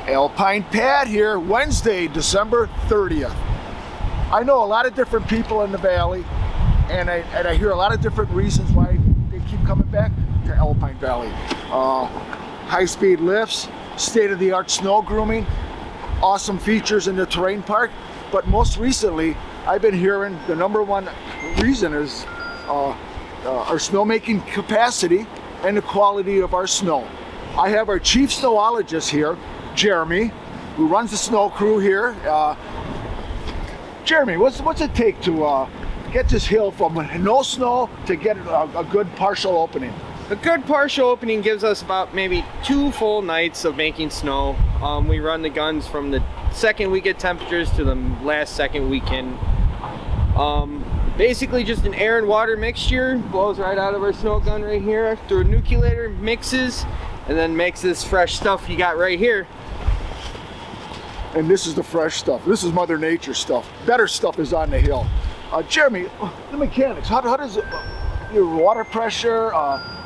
Alpine Pat here, Wednesday, December 30th. I know a lot of different people in the valley, and I hear a lot of different reasons why they keep coming back to Alpine Valley. High-speed lifts, state-of-the-art snow grooming, awesome features in the terrain park, but most recently, I've been hearing the number one reason is our snowmaking capacity and the quality of our snow. I have our chief snowologist here, Jeremy, who runs the snow crew here. Jeremy, what's it take to get this hill from no snow to get a good partial opening? A good partial opening gives us about maybe 2 full nights of making snow. We run the guns from the second we get temperatures to the last second we can. Basically just an air and water mixture, blows right out of our snow gun right here through a nucleator, mixes, and then makes this fresh stuff you got right here. And this is the fresh stuff. This is Mother Nature stuff. Better stuff is on the hill. Jeremy, the mechanics, how does it, your water pressure,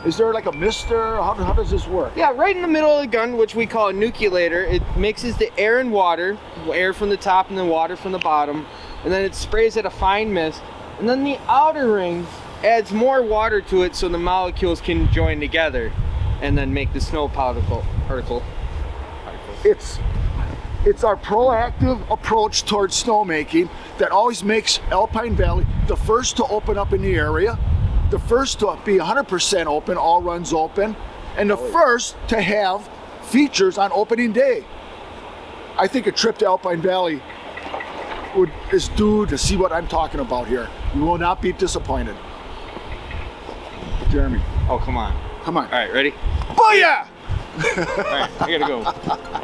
is there like a mister? How does this work? Yeah, right in the middle of the gun, which we call a nucleator, it mixes the air and water, air from the top and then water from the bottom, and then it sprays it a fine mist. And then the outer ring adds more water to it so the molecules can join together and then make the snow particle. It's our proactive approach towards snowmaking that always makes Alpine Valley the first to open up in the area, the first to be 100% open, all runs open, and the first to have features on opening day. I think a trip to Alpine Valley is due to see what I'm talking about here. You will not be disappointed. Jeremy. Oh, come on. Come on. All right, ready? Booyah! All right, I gotta go.